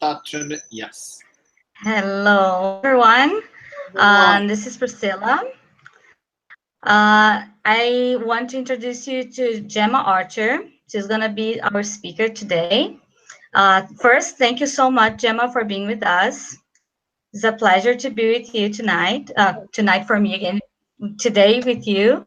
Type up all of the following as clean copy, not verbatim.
Touching yes. Hello, everyone. This is Priscilla. I want to introduce you to Gemma Archer. She's going to be our speaker today. First, thank you so much, Gemma, for being with us. It's a pleasure to be with you tonight. Tonight for me again, today with you.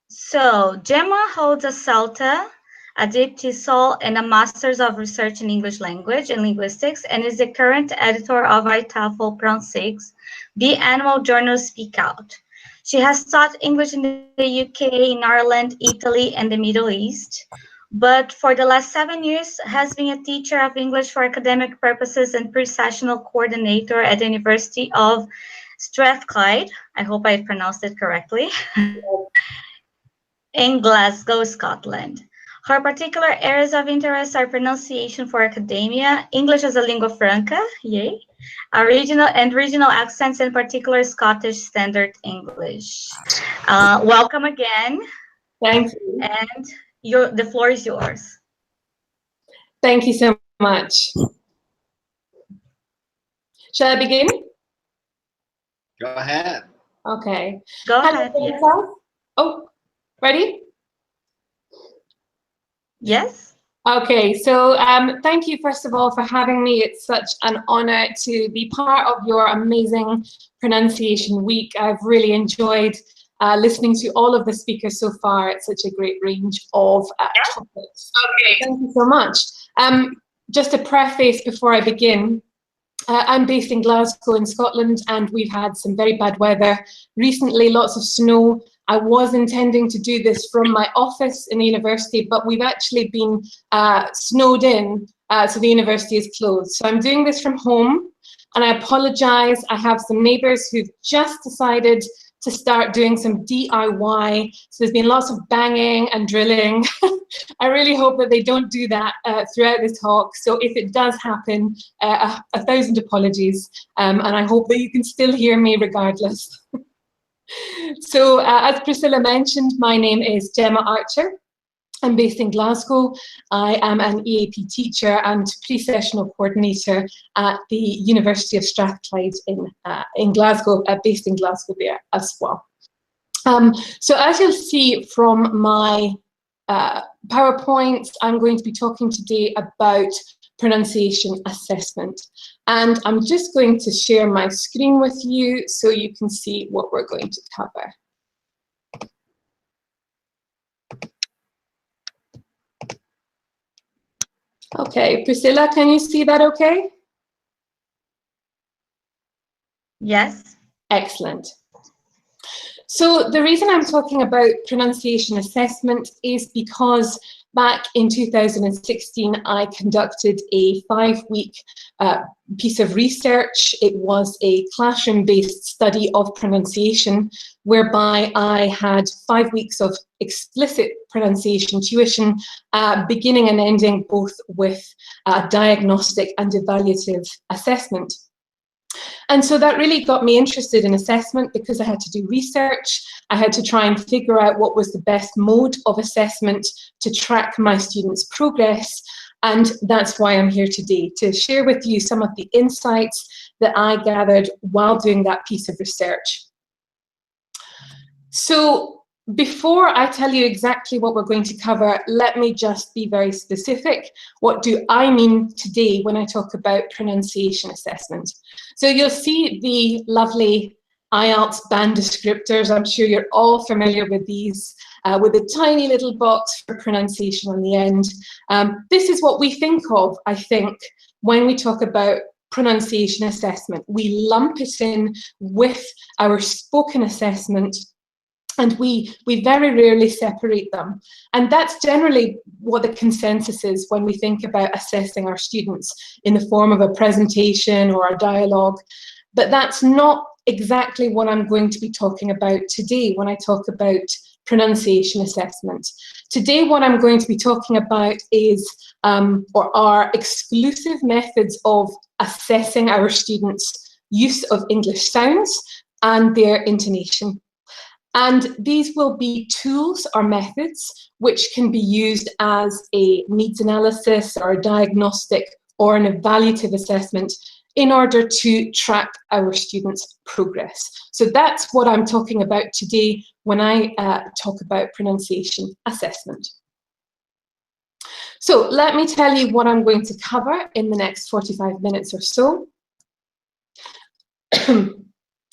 So Gemma holds a CELTA, a TESOL, and a Master's of Research in English Language and Linguistics, and is the current editor of IATEFL PronSIG's biannual journal Speak Out. She has taught English in the UK, in Ireland, Italy, and the Middle East, but for the last 7 years has been a teacher of English for academic purposes and pre-sessional coordinator at the University of Strathclyde. I hope I pronounced it correctly. In Glasgow, Scotland. Her particular areas of interest are pronunciation for academia, English as a lingua franca, yay, regional accents, in particular Scottish Standard English. Welcome again. Thank you. And the floor is yours. Thank you so much. Shall I begin? Go ahead. Okay. Go ahead. Yes. Oh, ready? Yes. Okay, so thank you first of all for having me. It's such an honor to be part of your amazing pronunciation week. I've really enjoyed listening to all of the speakers so far. It's such a great range of topics. Okay. Thank you so much. Just a preface before I begin. I'm based in Glasgow in Scotland, and we've had some very bad weather recently, lots of snow. I was intending to do this from my office in the university, but we've actually been snowed in, so the university is closed. So I'm doing this from home, and I apologize. I have some neighbors who've just decided to start doing some DIY. So there's been lots of banging and drilling. I really hope that they don't do that throughout the talk. So if it does happen, 1,000 apologies, and I hope that you can still hear me regardless. So as Priscilla mentioned, my name is Gemma Archer. I'm based in Glasgow. I am an EAP teacher and pre-sessional coordinator at the University of Strathclyde in Glasgow, based in Glasgow there as well. So as you'll see from my PowerPoint, I'm going to be talking today about pronunciation assessment. And I'm just going to share my screen with you so you can see what we're going to cover. Okay, Priscilla, can you see that okay? Yes. Excellent. So the reason I'm talking about pronunciation assessment is because back in 2016, I conducted a 5-week piece of research. It was a classroom-based study of pronunciation, whereby I had 5 weeks of explicit pronunciation tuition, beginning and ending both with diagnostic and evaluative assessment. And so that really got me interested in assessment because I had to do research. I had to try and figure out what was the best mode of assessment to track my students' progress. And that's why I'm here today, to share with you some of the insights that I gathered while doing that piece of research. So before I tell you exactly what we're going to cover, let me just be very specific. What do I mean today when I talk about pronunciation assessment? So you'll see the lovely IELTS band descriptors. I'm sure you're all familiar with these, with a tiny little box for pronunciation on the end. This is what we think of, I think, when we talk about pronunciation assessment. We lump it in with our spoken assessment, and we very rarely separate them. And that's generally what the consensus is when we think about assessing our students in the form of a presentation or a dialogue. But that's not exactly what I'm going to be talking about today when I talk about pronunciation assessment. Today, what I'm going to be talking about is, or are exclusive methods of assessing our students' use of English sounds and their intonation. And these will be tools or methods which can be used as a needs analysis or a diagnostic or an evaluative assessment in order to track our students' progress. So that's what I'm talking about today when I talk about pronunciation assessment. So let me tell you what I'm going to cover in the next 45 minutes or so.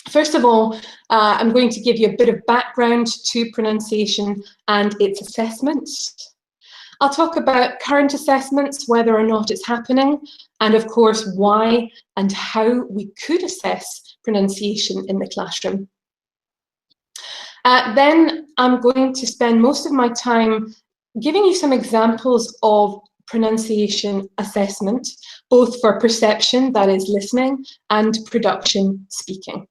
First of all, I'm going to give you a bit of background to pronunciation and its assessment. I'll talk about current assessments, whether or not it's happening, and of course why and how we could assess pronunciation in the classroom. Then I'm going to spend most of my time giving you some examples of pronunciation assessment, both for perception, that is listening, and production, speaking.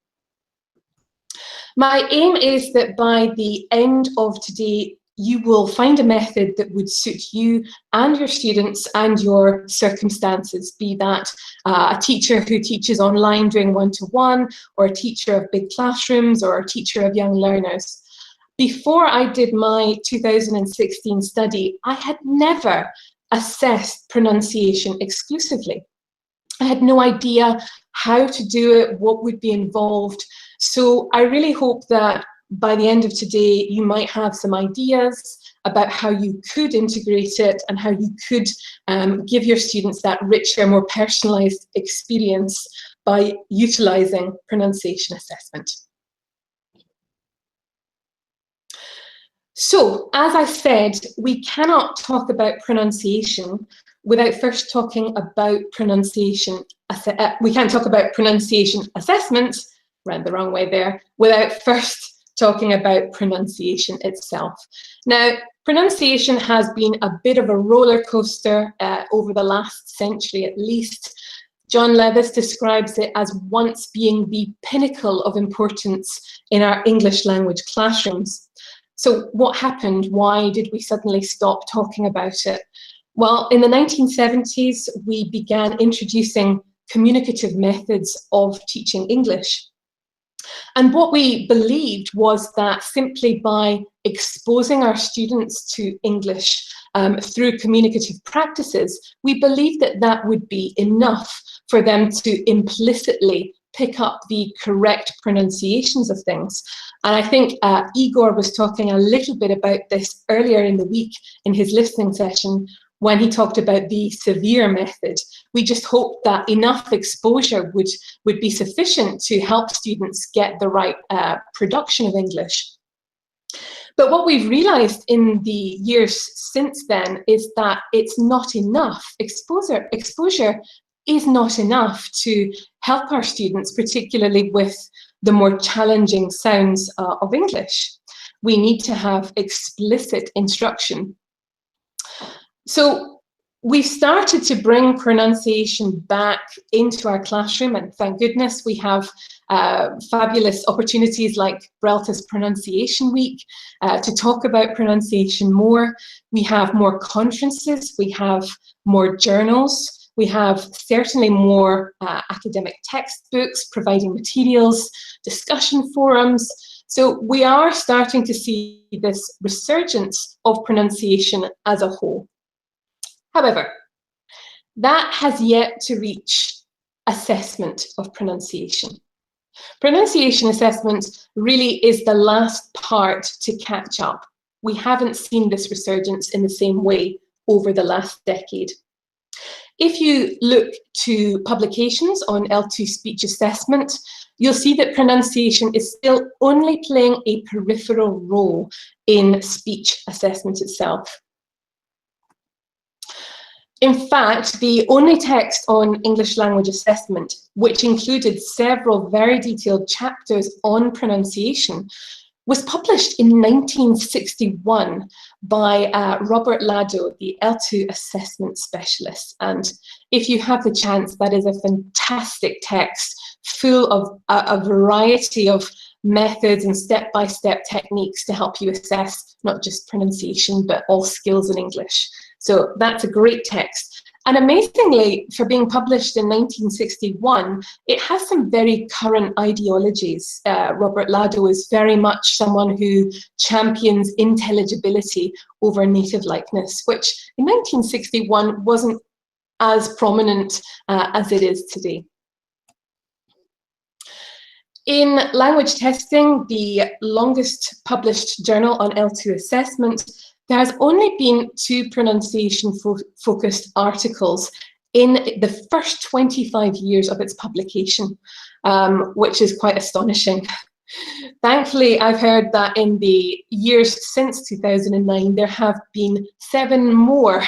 My aim is that by the end of today, you will find a method that would suit you and your students and your circumstances, be that a teacher who teaches online doing one-to-one, or a teacher of big classrooms, or a teacher of young learners. Before I did my 2016 study, I had never assessed pronunciation exclusively. I had no idea how to do it, what would be involved. So I really hope that by the end of today, you might have some ideas about how you could integrate it and how you could give your students that richer, more personalized experience by utilizing pronunciation assessment. So, as I said, we cannot talk about pronunciation without first talking about pronunciation. We can't talk about pronunciation assessment, ran the wrong way there, without first talking about pronunciation itself. Now, pronunciation has been a bit of a roller coaster over the last century at least. John Levis describes it as once being the pinnacle of importance in our English language classrooms. So what happened? Why did we suddenly stop talking about it? Well, in the 1970s, we began introducing communicative methods of teaching English. And what we believed was that simply by exposing our students to English through communicative practices, we believed that that would be enough for them to implicitly pick up the correct pronunciations of things. And I think Igor was talking a little bit about this earlier in the week in his listening session when he talked about the severe method. We just hoped that enough exposure would be sufficient to help students get the right production of English. But what we've realized in the years since then is that it's not enough. Exposure is not enough to help our students, particularly with the more challenging sounds of English. We need to have explicit instruction. So we started to bring pronunciation back into our classroom, and thank goodness we have fabulous opportunities like BrELT's Pronunciation Week to talk about pronunciation more. We have more conferences, we have more journals, we have certainly more academic textbooks providing materials, discussion forums. So we are starting to see this resurgence of pronunciation as a whole. However, that has yet to reach assessment of pronunciation. Pronunciation assessment really is the last part to catch up. We haven't seen this resurgence in the same way over the last decade. If you look to publications on L2 speech assessment, you'll see that pronunciation is still only playing a peripheral role in speech assessment itself. In fact, the only text on English language assessment, which included several very detailed chapters on pronunciation, was published in 1961 by Robert Lado, the L2 assessment specialist. And if you have the chance, that is a fantastic text full of a variety of methods and step-by-step techniques to help you assess not just pronunciation, but all skills in English. So that's a great text. And amazingly, for being published in 1961, it has some very current ideologies. Robert Lado is very much someone who champions intelligibility over native likeness, which in 1961 wasn't as prominent as it is today. In language testing, the longest published journal on L2 assessment, there has only been 2 pronunciation-focused articles in the first 25 years of its publication, which is quite astonishing. Thankfully, I've heard that in the years since 2009, there have been 7 more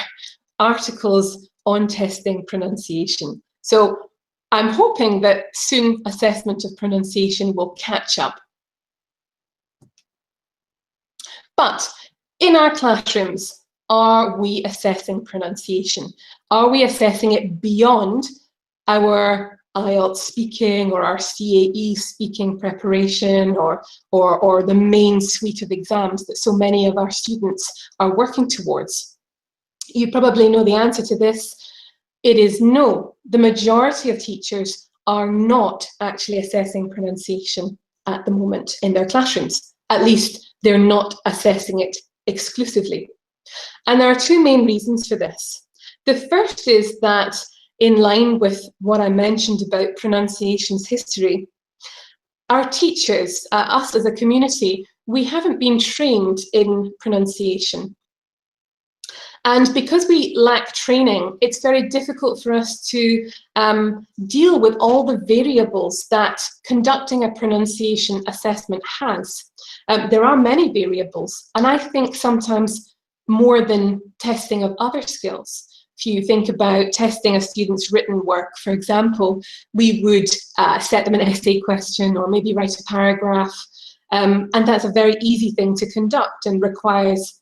articles on testing pronunciation. So I'm hoping that soon assessment of pronunciation will catch up. But in our classrooms, are we assessing pronunciation? Are we assessing it beyond our IELTS speaking or our CAE speaking preparation or the main suite of exams that so many of our students are working towards? You probably know the answer to this. It is no. The majority of teachers are not actually assessing pronunciation at the moment in their classrooms. At least they're not assessing it exclusively. And there are 2 main reasons for this. The first is that, in line with what I mentioned about pronunciation's history, our teachers, us as a community, we haven't been trained in pronunciation. And because we lack training, it's very difficult for us to deal with all the variables that conducting a pronunciation assessment has. There are many variables, and I think sometimes more than testing of other skills. If you think about testing a student's written work, for example, we would set them an essay question or maybe write a paragraph, and that's a very easy thing to conduct and requires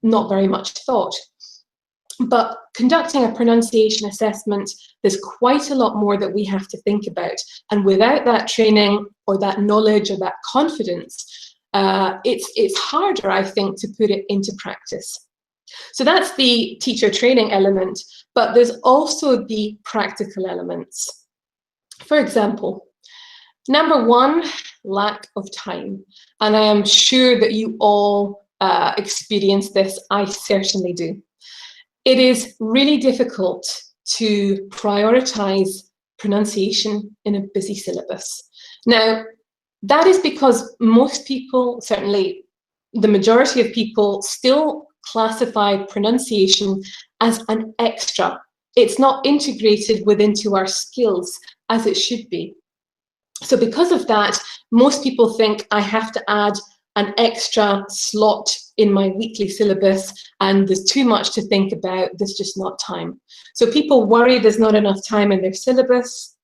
not very much thought. But conducting a pronunciation assessment, there's quite a lot more that we have to think about. And without that training or that knowledge or that confidence, it's harder, I think, to put it into practice. So that's the teacher training element, but there's also the practical elements. For example, number 1, lack of time. And I am sure that you all experience this. I certainly do. It is really difficult to prioritize pronunciation in a busy syllabus. Now, that is because most people, certainly the majority of people, still classify pronunciation as an extra. It's not integrated into our skills as it should be. So because of that, most people think I have to add an extra slot in my weekly syllabus and there's too much to think about, there's just not time. So people worry there's not enough time in their syllabus.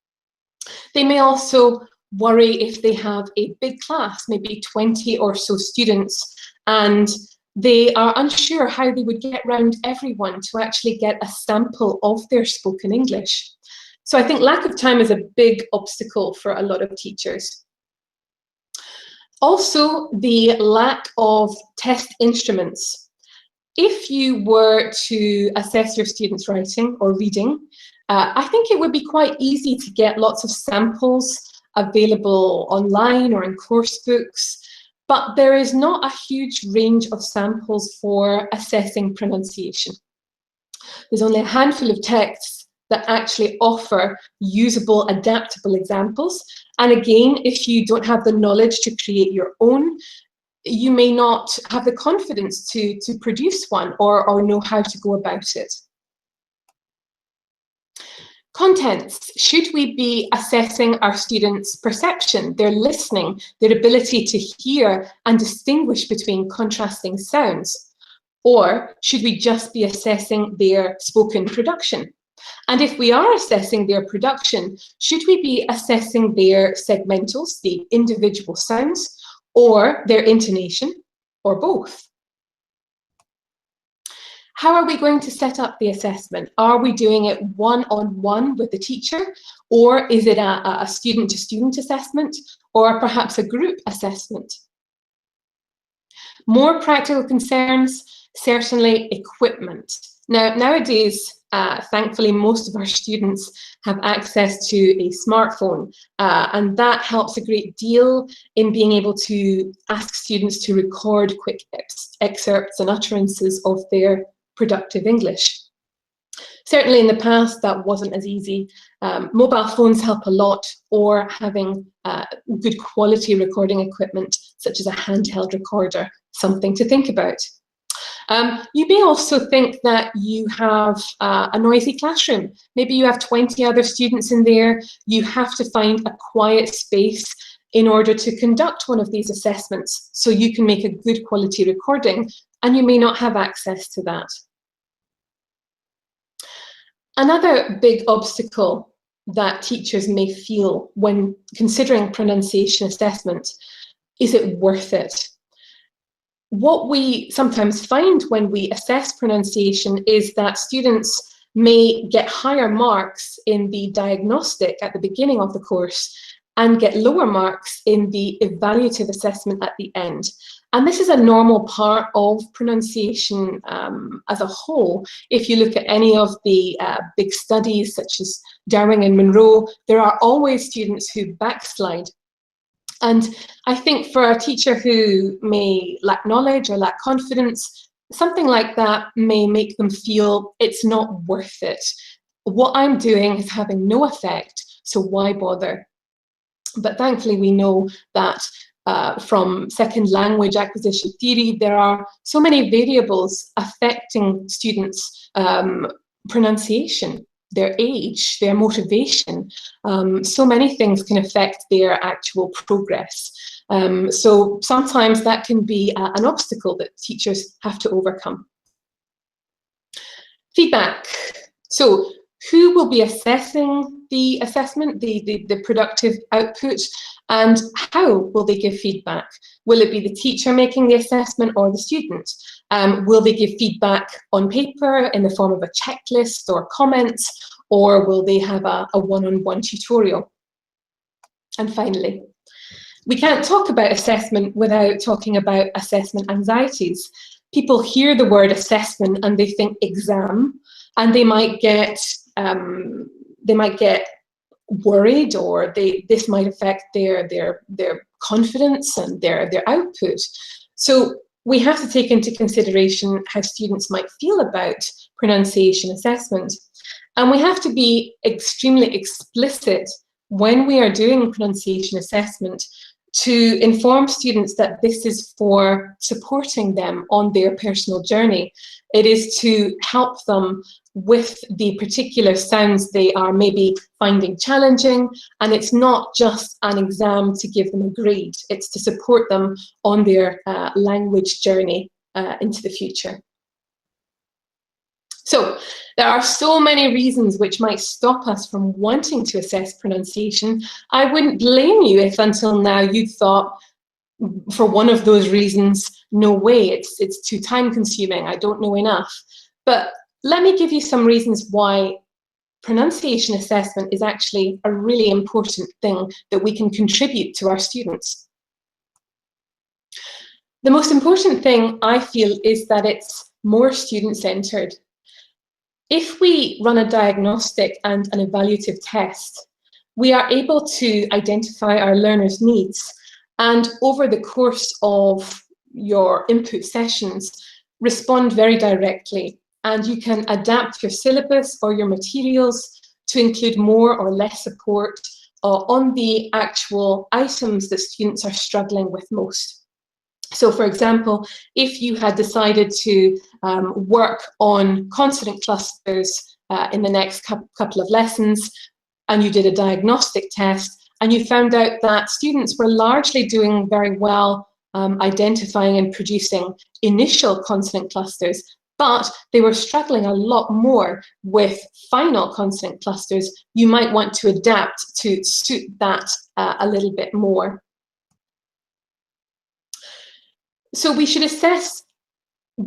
They may also worry if they have a big class, maybe 20 or so students, and they are unsure how they would get round everyone to actually get a sample of their spoken English. So I think lack of time is a big obstacle for a lot of teachers. Also, the lack of test instruments. If you were to assess your students' writing or reading, I think it would be quite easy to get lots of samples available online or in course books, but there is not a huge range of samples for assessing pronunciation. There's only a handful of texts that actually offer usable, adaptable examples. And again, if you don't have the knowledge to create your own, you may not have the confidence to produce one or know how to go about it. Contents. Should we be assessing our students' perception, their listening, their ability to hear and distinguish between contrasting sounds? Or should we just be assessing their spoken production? And if we are assessing their production, should we be assessing their segmentals, the individual sounds, or their intonation, or both? How are we going to set up the assessment? Are we doing it one-on-one with the teacher, or is it a student-to-student assessment, or perhaps a group assessment? More practical concerns, certainly equipment. Now, nowadays, thankfully, most of our students have access to a smartphone, and that helps a great deal in being able to ask students to record quick excerpts and utterances of their productive English. Certainly in the past, that wasn't as easy. Mobile phones help a lot, or having good quality recording equipment, such as a handheld recorder, something to think about. You may also think that you have a noisy classroom. Maybe you have 20 other students in there. You have to find a quiet space in order to conduct one of these assessments so you can make a good quality recording, and you may not have access to that. Another big obstacle that teachers may feel when considering pronunciation assessment, is it worth it? What we sometimes find when we assess pronunciation is that students may get higher marks in the diagnostic at the beginning of the course and get lower marks in the evaluative assessment at the end. And this is a normal part of pronunciation as a whole. If you look at any of the big studies such as Darwin and Monroe, there are always students who backslide. And I think for a teacher who may lack knowledge or lack confidence, something like that may make them feel it's not worth it. What I'm doing is having no effect, so why bother? But thankfully we know that from second language acquisition theory, there are so many variables affecting students' pronunciation, their age, their motivation. So many things can affect their actual progress. So sometimes that can be an obstacle that teachers have to overcome. Feedback. So who will be assessing the assessment, the productive output, and how will they give feedback? Will it be the teacher making the assessment or the student? Will they give feedback on paper in the form of a checklist or comments, or will they have a one-on-one tutorial? And finally, we can't talk about assessment without talking about assessment anxieties. People hear the word assessment and they think exam, and they might get worried, or this might affect their confidence and their output. So we have to take into consideration how students might feel about pronunciation assessment. And we have to be extremely explicit when we are doing pronunciation assessment to inform students that this is for supporting them on their personal journey. It is to help them with the particular sounds they are maybe finding challenging, and it's not just an exam to give them a grade, it's to support them on their language journey into the future. So there are so many reasons which might stop us from wanting to assess pronunciation. I wouldn't blame you if until now you thought, for one of those reasons, no way, it's too time consuming, I don't know enough. But let me give you some reasons why pronunciation assessment is actually a really important thing that we can contribute to our students. The most important thing, I feel, is that it's more student-centered. If we run a diagnostic and an evaluative test, we are able to identify our learners' needs, and over the course of your input sessions, respond very directly, and you can adapt your syllabus or your materials to include more or less support on the actual items that students are struggling with most. So, for example, if you had decided to work on consonant clusters in the next couple of lessons, and you did a diagnostic test, and you found out that students were largely doing very well identifying and producing initial consonant clusters, but they were struggling a lot more with final consonant clusters, you might want to adapt to suit that a little bit more. So we should assess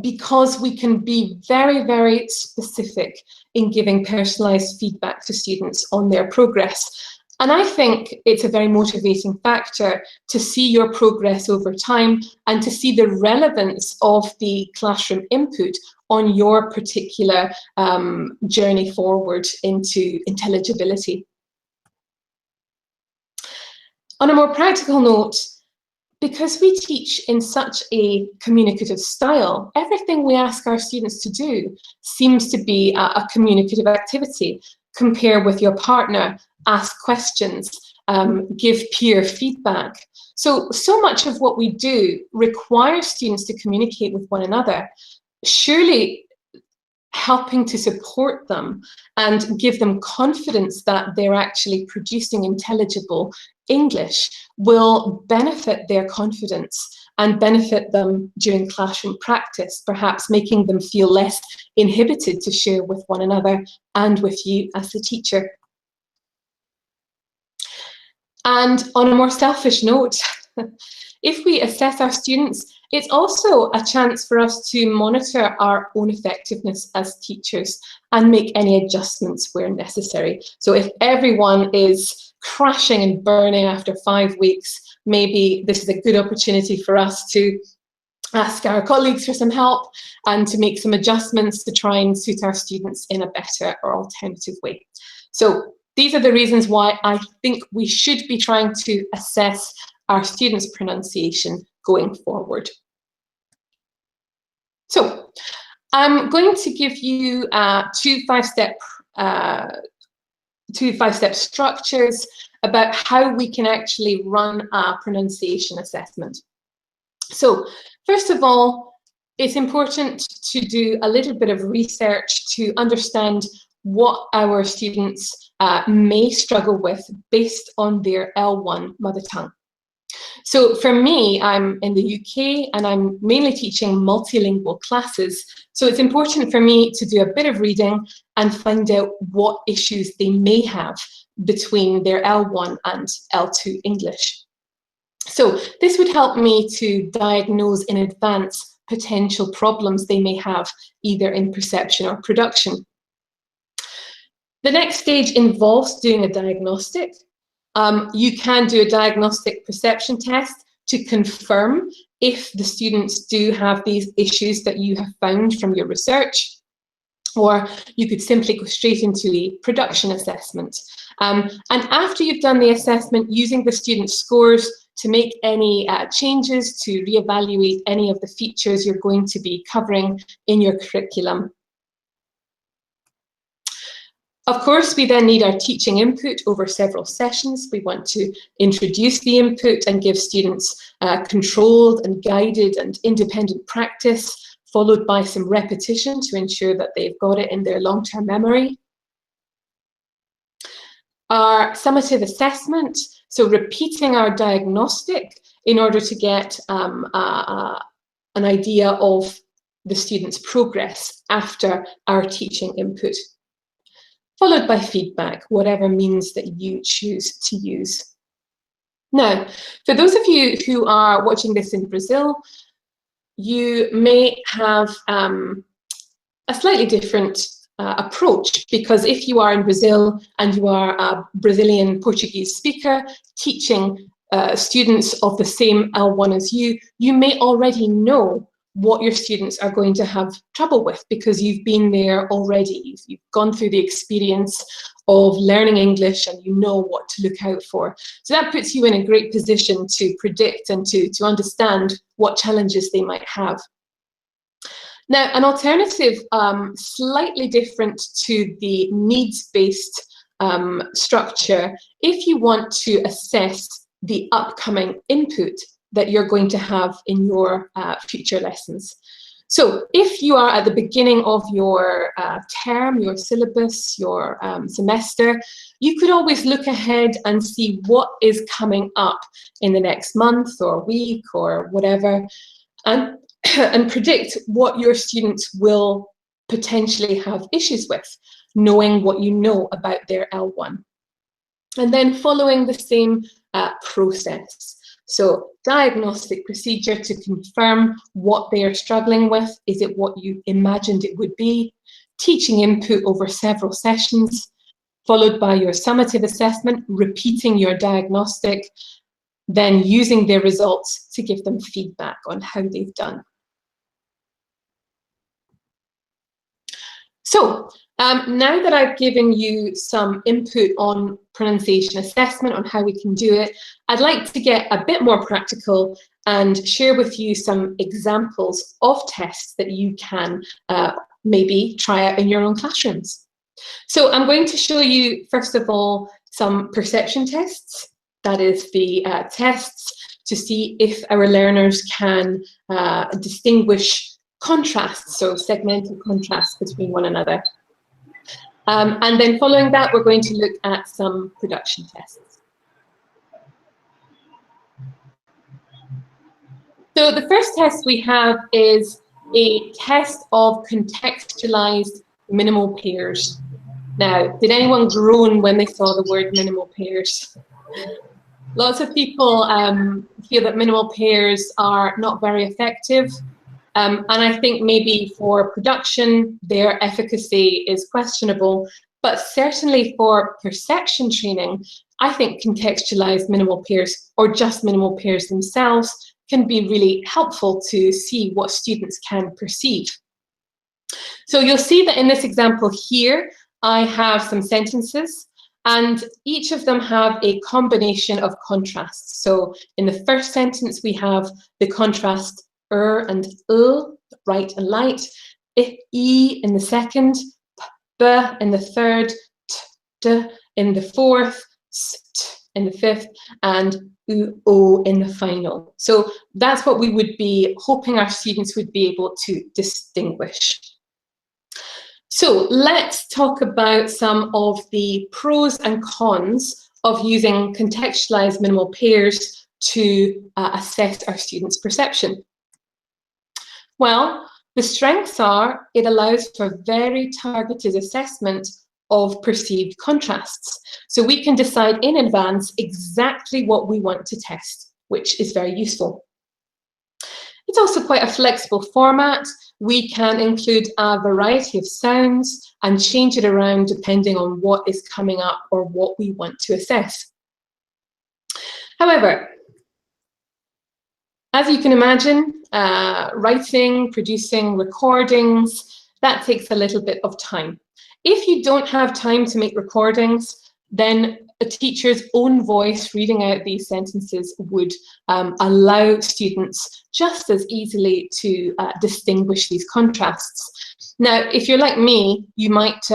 because we can be very, very specific in giving personalised feedback to students on their progress. And I think it's a very motivating factor to see your progress over time and to see the relevance of the classroom input on your particular journey forward into intelligibility. On a more practical note, because we teach in such a communicative style, everything we ask our students to do seems to be a communicative activity. Compare with your partner, ask questions, give peer feedback. So much of what we do requires students to communicate with one another. Surely helping to support them and give them confidence that they're actually producing intelligible English will benefit their confidence and benefit them during classroom practice, perhaps making them feel less inhibited to share with one another and with you as the teacher. And on a more selfish note, if we assess our students, it's also a chance for us to monitor our own effectiveness as teachers and make any adjustments where necessary. So if everyone is crashing and burning after 5 weeks, maybe this is a good opportunity for us to ask our colleagues for some help and to make some adjustments to try and suit our students in a better or alternative way. So these are the reasons why I think we should be trying to assess our students' pronunciation going forward. So I'm going to give you two five-step structures about how we can actually run a pronunciation assessment. So first of all, it's important to do a little bit of research to understand what our students may struggle with based on their L1 mother tongue. So for me, I'm in the UK and I'm mainly teaching multilingual classes. So it's important for me to do a bit of reading and find out what issues they may have between their L1 and L2 English. So this would help me to diagnose in advance potential problems they may have either in perception or production. The next stage involves doing a diagnostic. You can do a diagnostic perception test to confirm if the students do have these issues that you have found from your research, or you could simply go straight into a production assessment. And after you've done the assessment, using the student scores to make any changes, to reevaluate any of the features you're going to be covering in your curriculum. Of course, we then need our teaching input over several sessions. We want to introduce the input and give students controlled and guided and independent practice, followed by some repetition to ensure that they've got it in their long-term memory. Our summative assessment, so repeating our diagnostic in order to get an idea of the student's progress after our teaching input. Followed by feedback, whatever means that you choose to use. Now, for those of you who are watching this in Brazil, you may have a slightly different approach, because if you are in Brazil and you are a Brazilian Portuguese speaker teaching students of the same L1 as you, you may already know what your students are going to have trouble with because you've been there already. You've gone through the experience of learning English and you know what to look out for. So that puts you in a great position to predict and to understand what challenges they might have. Now, an alternative, slightly different to the needs-based structure, if you want to assess the upcoming input that you're going to have in your future lessons. So if you are at the beginning of your term, your syllabus, your semester, you could always look ahead and see what is coming up in the next month or week or whatever, and predict what your students will potentially have issues with, knowing what you know about their L1. And then following the same process. So diagnostic procedure to confirm what they are struggling with. Is it what you imagined it would be? Teaching input over several sessions, followed by your summative assessment, repeating your diagnostic, then using their results to give them feedback on how they've done. So Now that I've given you some input on pronunciation assessment, on how we can do it, I'd like to get a bit more practical and share with you some examples of tests that you can maybe try out in your own classrooms. So I'm going to show you, first of all, some perception tests. That is the tests to see if our learners can distinguish contrasts, so segmental contrasts between one another. And then following that, we're going to look at some production tests. So the first test we have is a test of contextualized minimal pairs. Now, did anyone groan when they saw the word minimal pairs? Lots of people feel that minimal pairs are not very effective. And I think maybe for production, their efficacy is questionable, but certainly for perception training, I think contextualized minimal pairs or just minimal pairs themselves can be really helpful to see what students can perceive. So you'll see that in this example here, I have some sentences and each of them have a combination of contrasts. So in the first sentence, we have the contrast and bright and light, I in the second, b in the third, t in the fourth, st in the fifth, and o in the final. So that's what we would be hoping our students would be able to distinguish. So let's talk about some of the pros and cons of using contextualized minimal pairs to assess our students' perception. Well, the strengths are it allows for very targeted assessment of perceived contrasts. So we can decide in advance exactly what we want to test, which is very useful. It's also quite a flexible format. We can include a variety of sounds and change it around depending on what is coming up or what we want to assess. However, as you can imagine, writing, producing recordings, that takes a little bit of time. If you don't have time to make recordings, then a teacher's own voice reading out these sentences would allow students just as easily to distinguish these contrasts. Now, if you're like me, you might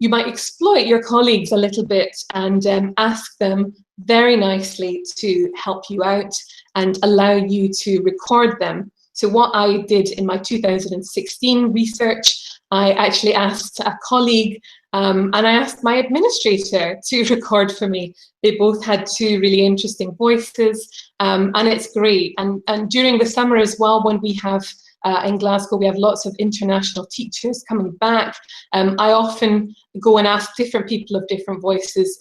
exploit your colleagues a little bit and ask them very nicely to help you out and allow you to record them. So what I did in my 2016 research, I actually asked a colleague and I asked my administrator to record for me. They both had two really interesting voices and it's great. And during the summer as well, when we have in Glasgow, we have lots of international teachers coming back. I often go and ask different people of different voices,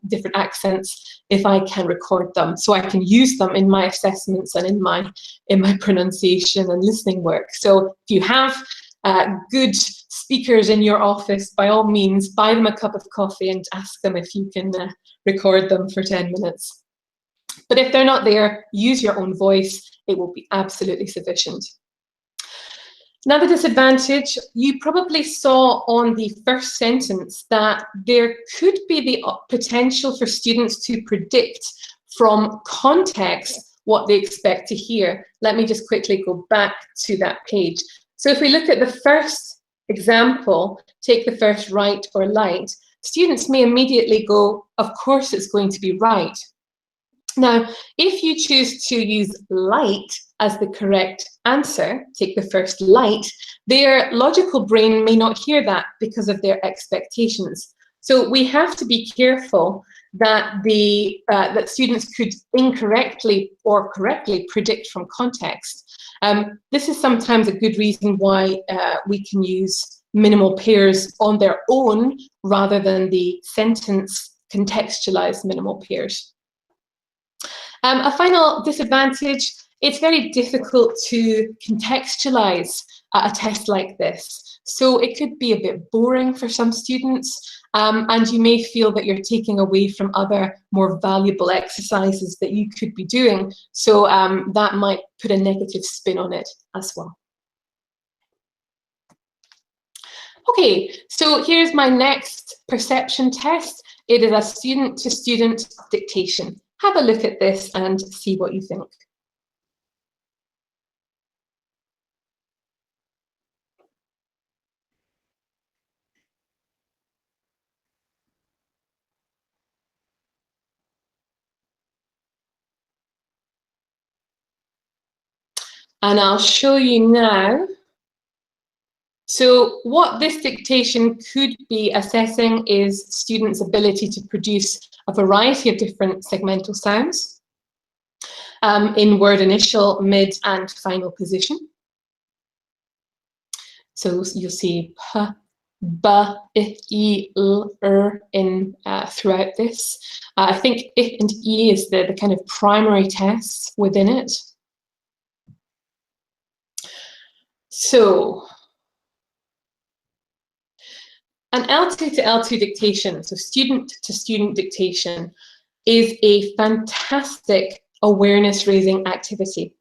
different accents, if I can record them, so I can use them in my assessments and in my pronunciation and listening work. So if you have good speakers in your office, by all means, buy them a cup of coffee and ask them if you can record them for 10 minutes. But if they're not there, use your own voice. It will be absolutely sufficient. Another disadvantage, you probably saw on the first sentence that there could be the potential for students to predict from context what they expect to hear. Let me just quickly go back to that page. So if we look at the first example, take the first right or light, students may immediately go, of course it's going to be right. Now, if you choose to use light as the correct answer, take the first light, their logical brain may not hear that because of their expectations. So we have to be careful that that students could incorrectly or correctly predict from context. This is sometimes a good reason why we can use minimal pairs on their own rather than the sentence contextualized minimal pairs. A final disadvantage, it's very difficult to contextualize a test like this. So it could be a bit boring for some students, and you may feel that you're taking away from other more valuable exercises that you could be doing. So that might put a negative spin on it as well. Okay, so here's my next perception test. It is a student-to-student dictation. Have a look at this and see what you think. And I'll show you now. So what this dictation could be assessing is students' ability to produce a variety of different segmental sounds in word initial, mid, and final position. So you'll see p, b, I, l, in throughout this. I think I and E is the kind of primary tests within it. So an L2 to L2 dictation, so student to student dictation, is a fantastic awareness raising activity.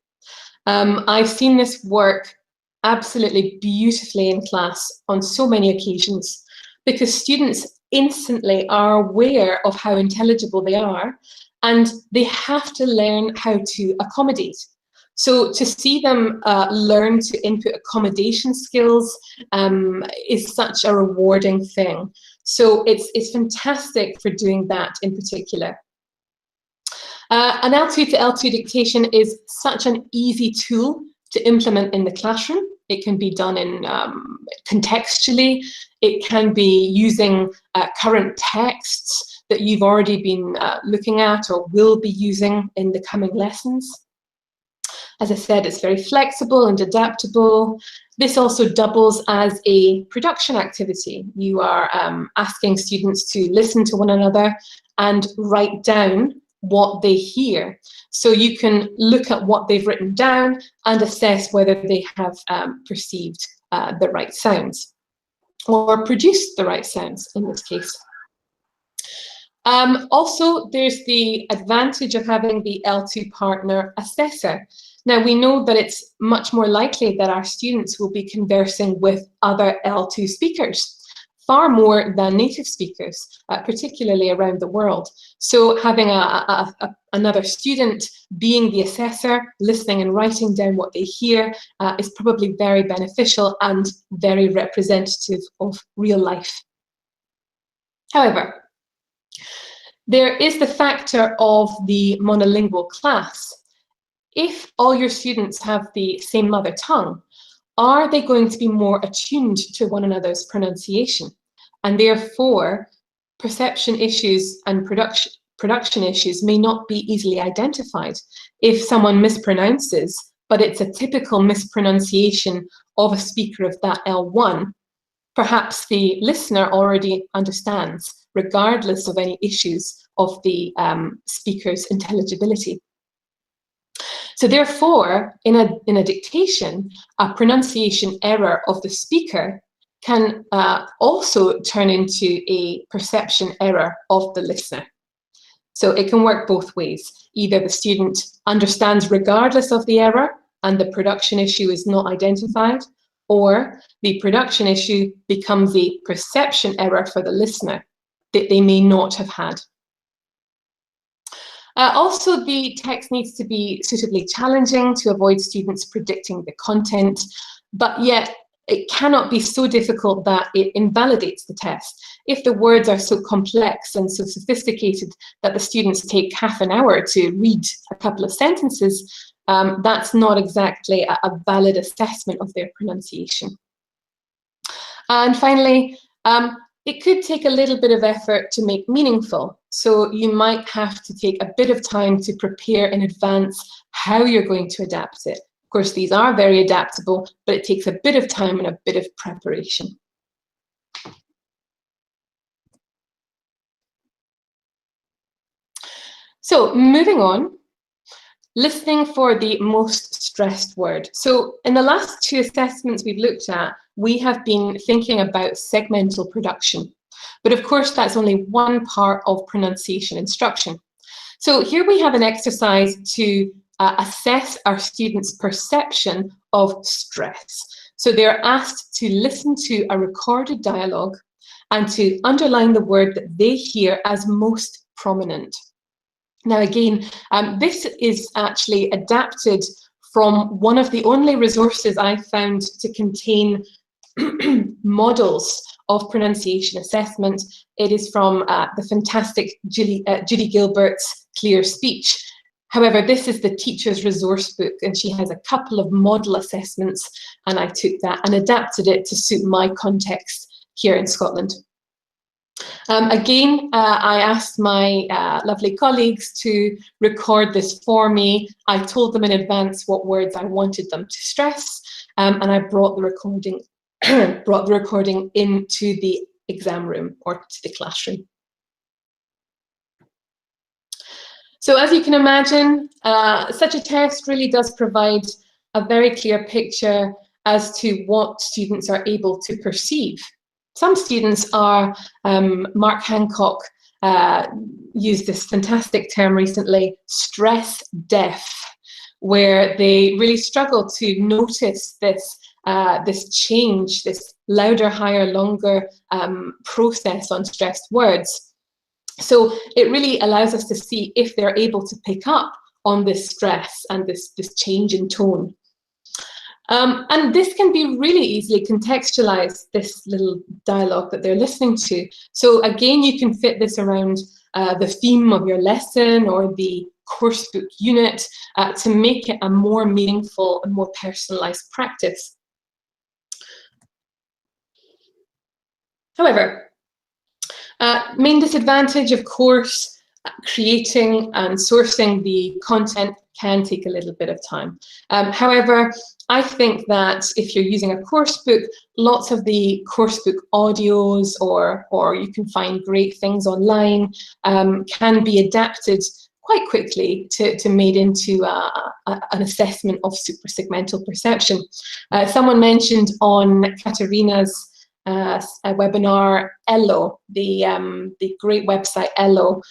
I've seen this work absolutely beautifully in class on so many occasions because students instantly are aware of how intelligible they are and they have to learn how to accommodate. So to see them learn to input accommodation skills is such a rewarding thing. So it's fantastic for doing that in particular. An L2 to L2 dictation is such an easy tool to implement in the classroom. It can be done in contextually. It can be using current texts that you've already been looking at or will be using in the coming lessons. As I said, it's very flexible and adaptable. This also doubles as a production activity. You are asking students to listen to one another and write down what they hear. So you can look at what they've written down and assess whether they have perceived the right sounds or produced the right sounds in this case. Also, there's the advantage of having the L2 partner assessor. Now, we know that it's much more likely that our students will be conversing with other L2 speakers, far more than native speakers, particularly around the world. So having another student being the assessor, listening and writing down what they hear is probably very beneficial and very representative of real life. However, there is the factor of the monolingual class. If all your students have the same mother tongue, are they going to be more attuned to one another's pronunciation? And therefore, perception issues and production issues may not be easily identified. If someone mispronounces, but it's a typical mispronunciation of a speaker of that L1, perhaps the listener already understands, regardless of any issues of the speaker's intelligibility. So therefore, in a dictation, a pronunciation error of the speaker can also turn into a perception error of the listener. So it can work both ways. Either the student understands regardless of the error and the production issue is not identified, or the production issue becomes a perception error for the listener that they may not have had. Also, the text needs to be suitably challenging to avoid students predicting the content, but yet it cannot be so difficult that it invalidates the test. If the words are so complex and so sophisticated that the students take half an hour to read a couple of sentences, that's not exactly a valid assessment of their pronunciation. And finally, it could take a little bit of effort to make meaningful. So you might have to take a bit of time to prepare in advance how you're going to adapt it. Of course, these are very adaptable, but it takes a bit of time and a bit of preparation. So moving on, listening for the most stressed word. So in the last two assessments we've looked at, we have been thinking about segmental production. But of course, that's only one part of pronunciation instruction. So here we have an exercise to assess our students' perception of stress. So they're asked to listen to a recorded dialogue and to underline the word that they hear as most prominent. Now again, this is actually adapted from one of the only resources I found to contain models of pronunciation assessment. It is from the fantastic Judy Gilbert's Clear Speech. However, this is the teacher's resource book, and she has a couple of model assessments, and I took that and adapted it to suit my context here in Scotland. Again, I asked my lovely colleagues to record this for me. I told them in advance what words I wanted them to stress, and I brought the recording into the exam room or to the classroom. So as you can imagine, such a test really does provide a very clear picture as to what students are able to perceive. Some students are, Mark Hancock used this fantastic term recently, stress deaf, where they really struggle to notice this, this change, this louder, higher, longer process on stressed words. So it really allows us to see if they're able to pick up on this stress and this change in tone. And this can be really easily contextualized, this little dialogue that they're listening to. So again, you can fit this around the theme of your lesson or the course book unit to make it a more meaningful and more personalized practice. However, main disadvantage, of course, creating and sourcing the content can take a little bit of time. However, I think that if you're using a course book, lots of the course book audios or you can find great things online can be adapted quite quickly to made into an assessment of suprasegmental perception. Someone mentioned on Katerina's webinar ELO, the great website ELO,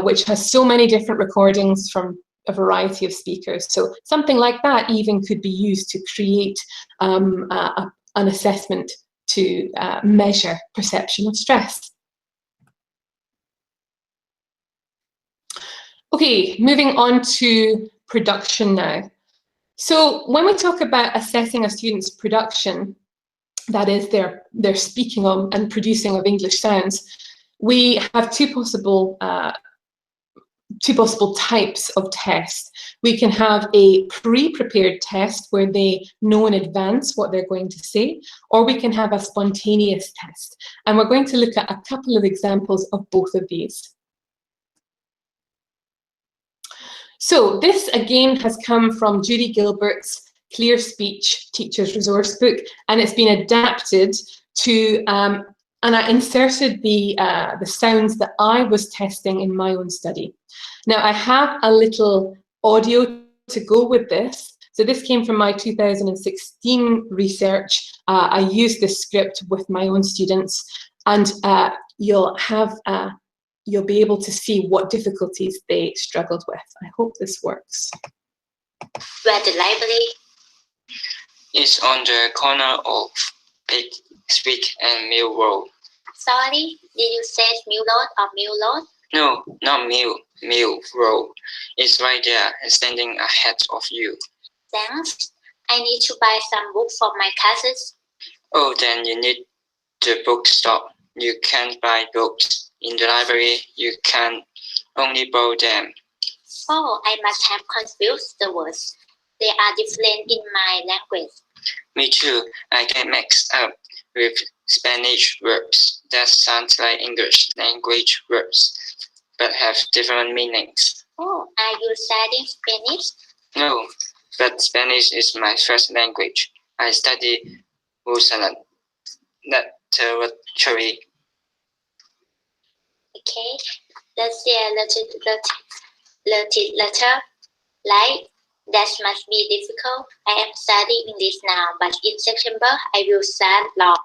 which has so many different recordings from a variety of speakers. So something like that even could be used to create an assessment to measure perception of stress. Okay, moving on to production now. So when we talk about assessing a student's production, that is their speaking on and producing of English sounds, we have two possible types of tests. We can have a pre-prepared test where they know in advance what they're going to say, or we can have a spontaneous test. And we're going to look at a couple of examples of both of these. So this again has come from Judy Gilbert's Clear Speech Teacher's Resource Book, and it's been adapted to, and I inserted the sounds that I was testing in my own study. Now I have a little audio to go with this. So this came from my 2016 research. I used this script with my own students, and you'll be able to see what difficulties they struggled with. I hope this works. Where the library is on the corner of Big Street and Mill Road. Sorry, did you say Mill Road or Mill Road? No, not Mill Road. It's right there, standing ahead of you. Thanks. I need to buy some books for my classes. Oh, then you need the bookstore. You can't buy books in the library. You can only borrow them. Oh, I must have confused the words. They are different in my language. Me too. I get mixed up with Spanish verbs that sound like English language verbs, but have different meanings. Oh, are you studying Spanish? No, but Spanish is my first language. I study Muslim literature. Okay, let's see a little like that must be difficult. I am studying English now, but in September I will start law.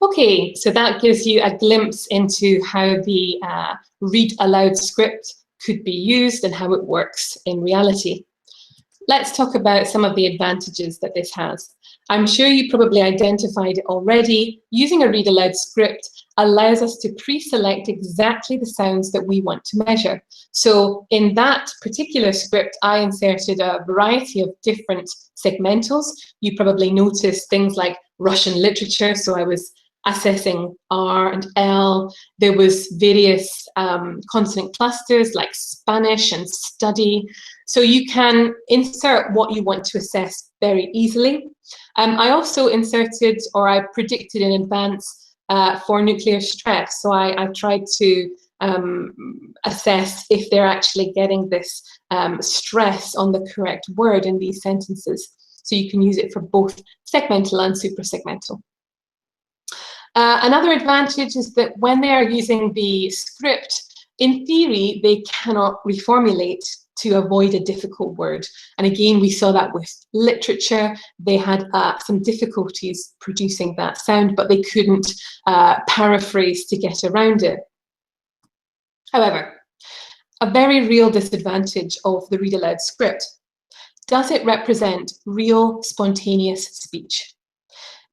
Okay, so that gives you a glimpse into how the read aloud script could be used and how it works in reality. let's talk about some of the advantages that this has. I'm sure you probably identified it already. Using a read aloud script allows us to pre-select exactly the sounds that we want to measure. So in that particular script, I inserted a variety of different segmentals. You probably noticed things like Russian literature, so I was assessing R and L. There was various consonant clusters like Spanish and study. So you can insert what you want to assess very easily. I also inserted, or I predicted in advance for nuclear stress. So I tried to assess if they're actually getting this stress on the correct word in these sentences. So you can use it for both segmental and suprasegmental. Another advantage is that when they are using the script, in theory, they cannot reformulate to avoid a difficult word. And again, we saw that with literature. They had some difficulties producing that sound, but they couldn't paraphrase to get around it. However, a very real disadvantage of the read aloud script: does it represent real spontaneous speech?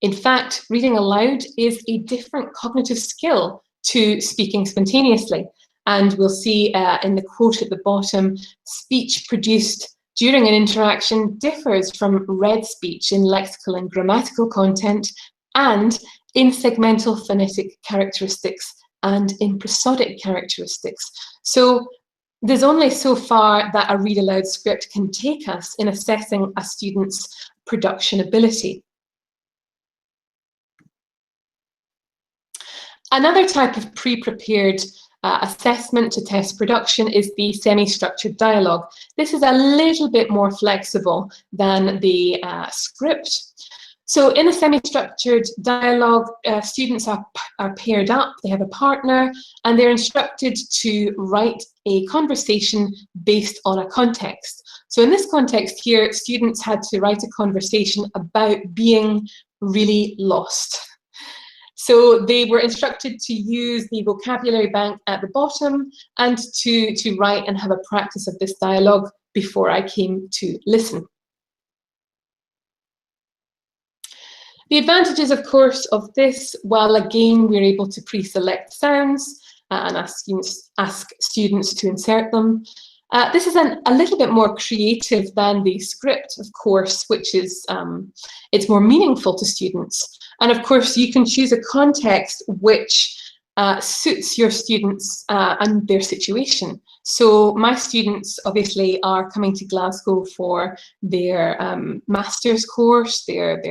In fact, reading aloud is a different cognitive skill to speaking spontaneously. And we'll see in the quote at the bottom, speech produced during an interaction differs from read speech in lexical and grammatical content, and in segmental phonetic characteristics and in prosodic characteristics. So there's only so far that a read aloud script can take us in assessing a student's production ability. Another type of pre-prepared assessment to test production is the semi-structured dialogue. This is a little bit more flexible than the script. So in a semi-structured dialogue, students are paired up, they have a partner, and they're instructed to write a conversation based on a context. So in this context here, students had to write a conversation about being really lost. So they were instructed to use the vocabulary bank at the bottom and to write and have a practice of this dialogue before I came to listen. The advantages, of course, of this, well, again, we're able to pre-select sounds and ask students to insert them. This is a little bit more creative than the script, of course, which is, it's more meaningful to students. And of course, you can choose a context which suits your students and their situation. So my students obviously are coming to Glasgow for their master's course, their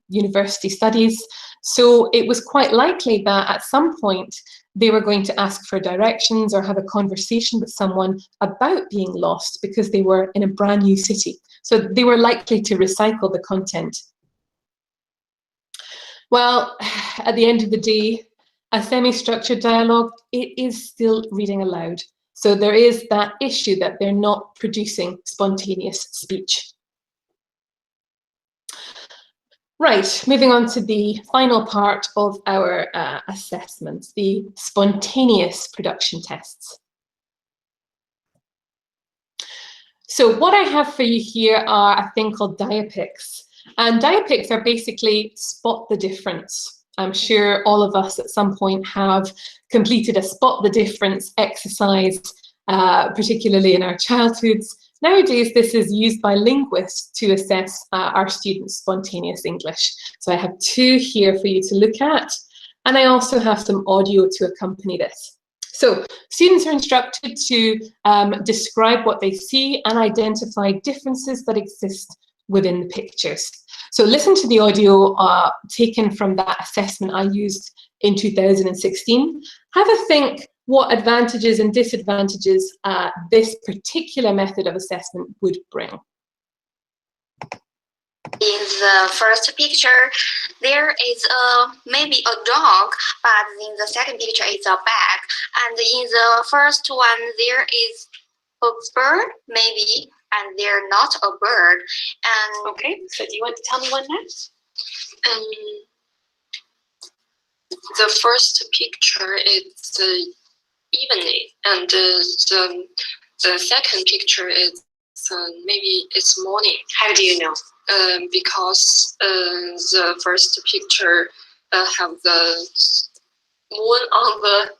university studies. So it was quite likely that at some point they were going to ask for directions or have a conversation with someone about being lost because they were in a brand new city. So they were likely to recycle the content. Well, at the end of the day, a semi-structured dialogue, it is still reading aloud. So there is that issue that they're not producing spontaneous speech. Right, moving on to the final part of our assessments, the spontaneous production tests. So what I have for you here are a thing called diapics. And diapics are basically spot the difference. I'm sure all of us at some point have completed a spot the difference exercise, particularly in our childhoods. Nowadays, this is used by linguists to assess our students' spontaneous English. So I have two here for you to look at, and I also have some audio to accompany this. So students are instructed to describe what they see and identify differences that exist within the pictures. So listen to the audio taken from that assessment I used in 2016. Have a think what advantages and disadvantages this particular method of assessment would bring. In the first picture, there is maybe a dog, but in the second picture, it's a bag. And in the first one, there is a bird, maybe, and they're not a bird. And okay, so do you want to tell me one next? The first picture is evening, and the second picture is maybe it's morning. How do you know? Because the first picture have the moon on the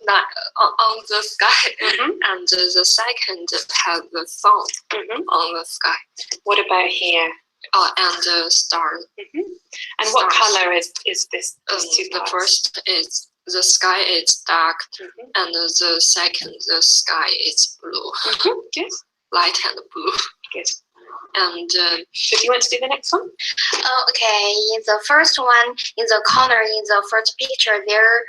on the sky, and the second has the sun on the sky. What about here? And the star. And what color is this? The first is the sky is dark, and the second the sky is blue. Good. Light and blue. Good. And So do you want to do the next one? Okay, in the first one, in the corner, in the first picture, there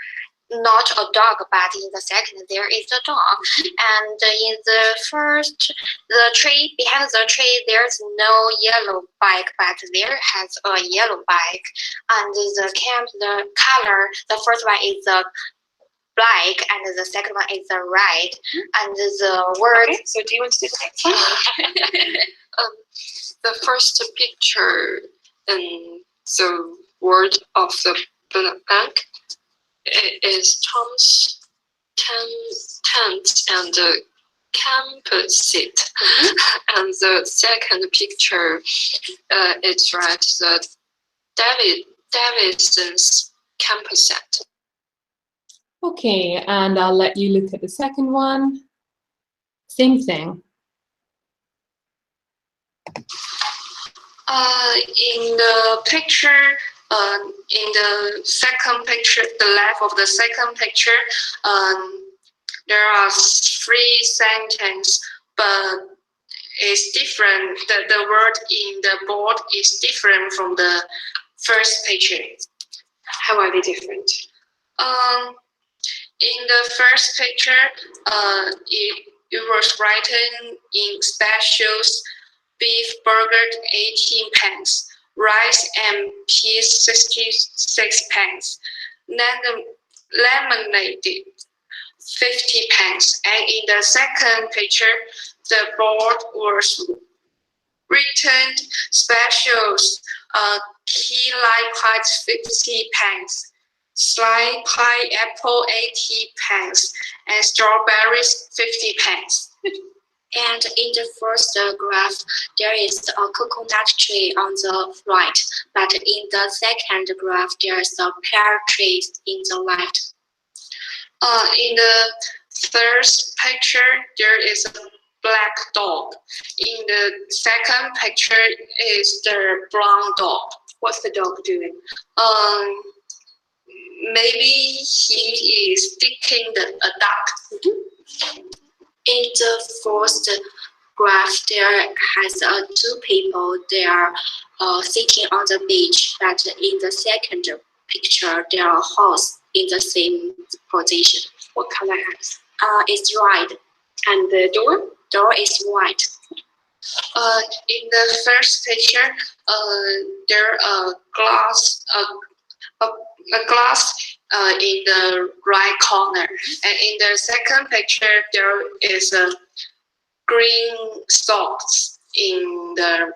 not a dog, but in the second there is a dog. And in the first, the tree, behind the tree, there's no yellow bike, but there has a yellow bike. And the camp, the color, the first one is the black, and the second one is the red. And the word. Okay, so do you want to do the next one? The first picture and the word of the bank is Tom's tent and the campus seat. And the second picture it's right, the Davidson's campus set. Okay, and I'll let you look at the second one. Same thing. In the picture, in the second picture, the left of the second picture, there are 3 sentences, but it's different. The word in the board is different from the first picture. How are they different? In the first picture, it was written in specials: beef burger 18 pence, rice and peas 66 pence, lemonade 50 pence. And in the second picture, the board was written specials: key lime pie 50 pence, sliced pineapple 80 pence, and strawberries 50 pence. And in the first graph, there is a coconut tree on the right, but in the second graph, there is a pear tree in the left. In the third picture, there is a black dog. In the second picture is the brown dog. What's the dog doing? Maybe he is sticking a duck. In the first graph, there has 2 people. They are sitting on the beach, but in the second picture, there are horses in the same position. What color house? It's red. And the door? Door is white. In the first picture, there a glass in the right corner, and in the second picture there is a green socks in the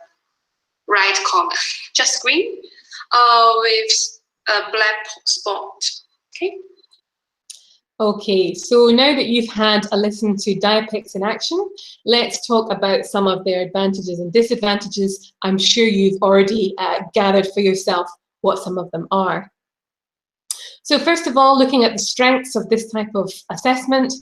right corner. Just green? With a black spot. Okay. Okay, so now that you've had a listen to diapics in action, let's talk about some of their advantages and disadvantages. I'm sure you've already gathered for yourself what some of them are. So first of all, looking at the strengths of this type of assessment,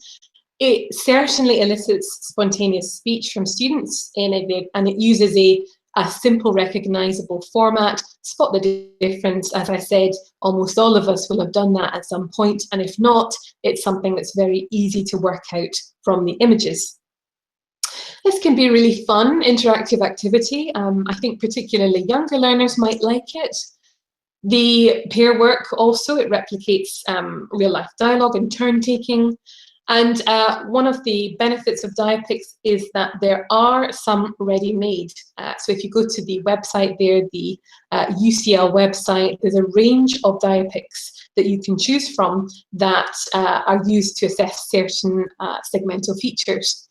it certainly elicits spontaneous speech from students, and it uses a simple, recognizable format. Spot the difference. As I said, almost all of us will have done that at some point, and if not, it's something that's very easy to work out from the images. This can be a really fun, interactive activity. I think particularly younger learners might like it. The pair work also, it replicates real-life dialogue and turn-taking. And one of the benefits of diapics is that there are some ready-made. So if you go to the website there, the UCL website, there's a range of diapics that you can choose from that are used to assess certain segmental features.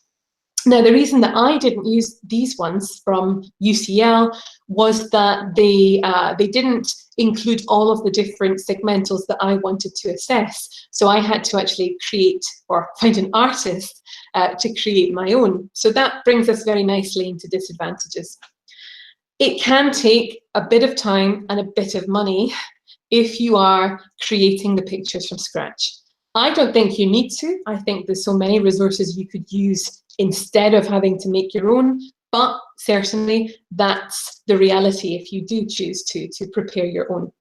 Now, the reason that I didn't use these ones from UCL was that they didn't include all of the different segmentals that I wanted to assess. So I had to actually create or find an artist to create my own. So that brings us very nicely into disadvantages. It can take a bit of time and a bit of money if you are creating the pictures from scratch. I don't think you need to. I think there's so many resources you could use instead of having to make your own, but certainly that's the reality if you do choose to prepare your own.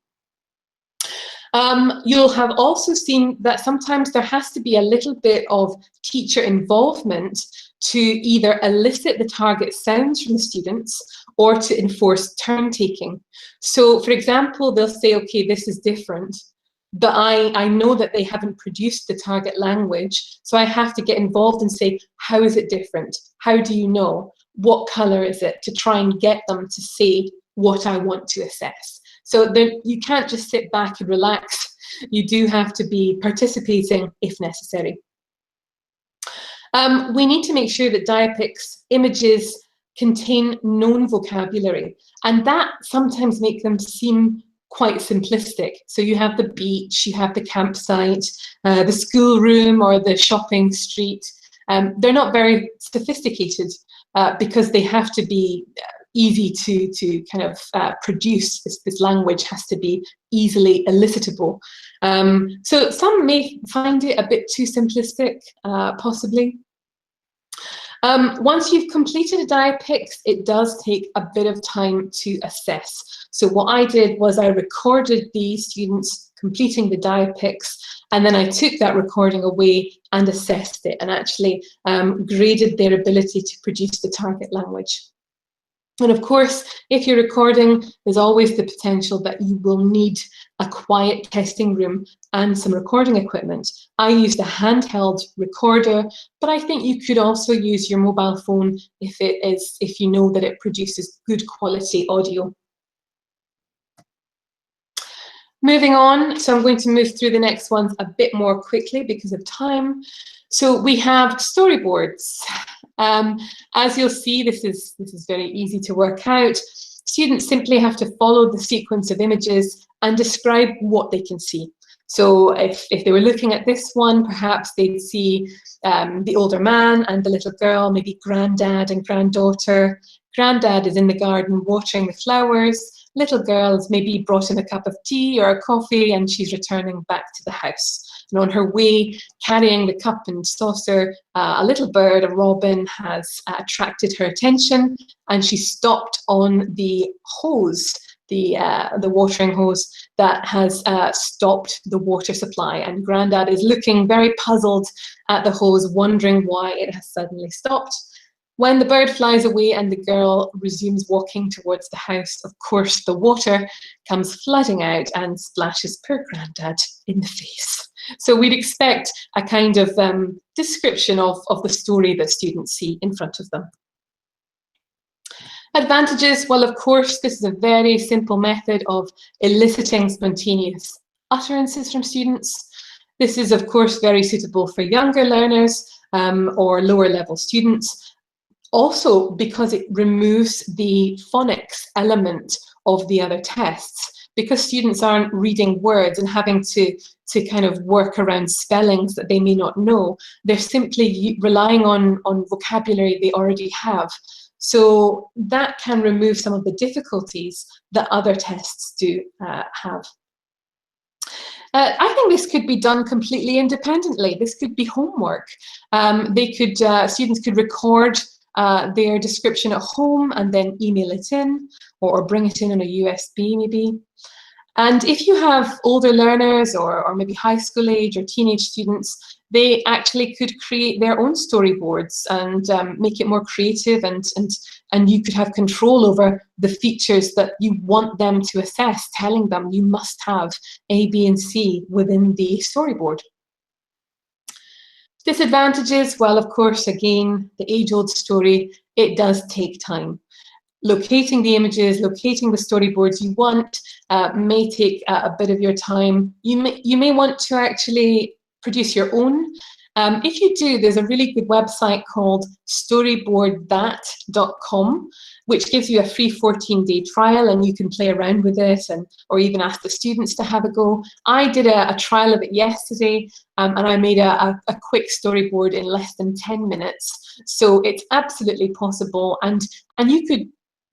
You'll have also seen that sometimes there has to be a little bit of teacher involvement to either elicit the target sounds from the students or to enforce turn taking. So for example, they'll say, okay, this is different, but I know that they haven't produced the target language, so I have to get involved and say, how is it different? How do you know? What color is it? To try and get them to say what I want to assess. So you can't just sit back and relax. You do have to be participating if necessary. We need to make sure that diapics images contain known vocabulary, and that sometimes makes them seem quite simplistic. So you have the beach, you have the campsite, the schoolroom or the shopping street. They're not very sophisticated because they have to be easy to kind of produce. This language has to be easily elicitable. So some may find it a bit too simplistic, possibly. Once you've completed a diapics, it does take a bit of time to assess. So what I did was I recorded the students completing the diapics, and then I took that recording away and assessed it and actually graded their ability to produce the target language. And of course, if you're recording, there's always the potential that you will need a quiet testing room and some recording equipment. I used a handheld recorder, but I think you could also use your mobile phone if you know that it produces good quality audio. Moving on, so I'm going to move through the next ones a bit more quickly because of time. So we have storyboards. As you'll see, this is very easy to work out. Students simply have to follow the sequence of images and describe what they can see. So if they were looking at this one, perhaps they'd see the older man and the little girl, maybe granddad and granddaughter. Granddad is in the garden watering the flowers. Little girl is maybe brought in a cup of tea or a coffee and she's returning back to the house. And on her way, carrying the cup and saucer, a little bird, a robin, has attracted her attention, and she stopped on the hose, the watering hose that has stopped the water supply. And Grandad is looking very puzzled at the hose, wondering why it has suddenly stopped. When the bird flies away and the girl resumes walking towards the house, of course, the water comes flooding out and splashes poor Grandad in the face. So we'd expect a kind of description of the story that students see in front of them. Advantages, well, of course, this is a very simple method of eliciting spontaneous utterances from students. This is, of course, very suitable for younger learners or lower level students. Also, because it removes the phonics element of the other tests, because students aren't reading words and having to kind of work around spellings that they may not know, they're simply relying on vocabulary they already have. So that can remove some of the difficulties that other tests do have. I think this could be done completely independently. This could be homework. Students could record their description at home and then email it in or bring it in on a USB maybe. And if you have older learners or maybe high school age or teenage students, they actually could create their own storyboards and make it more creative, and you could have control over the features that you want them to assess, telling them you must have A, B, and C within the storyboard. Disadvantages, well, of course, again, the age-old story, it does take time. Locating the images, locating the storyboards you want may take a bit of your time. You may want to actually produce your own, If you do, there's a really good website called storyboardthat.com, which gives you a free 14-day trial, and you can play around with it or even ask the students to have a go. I did a trial of it yesterday, and I made a quick storyboard in less than 10 minutes. So it's absolutely possible, and you could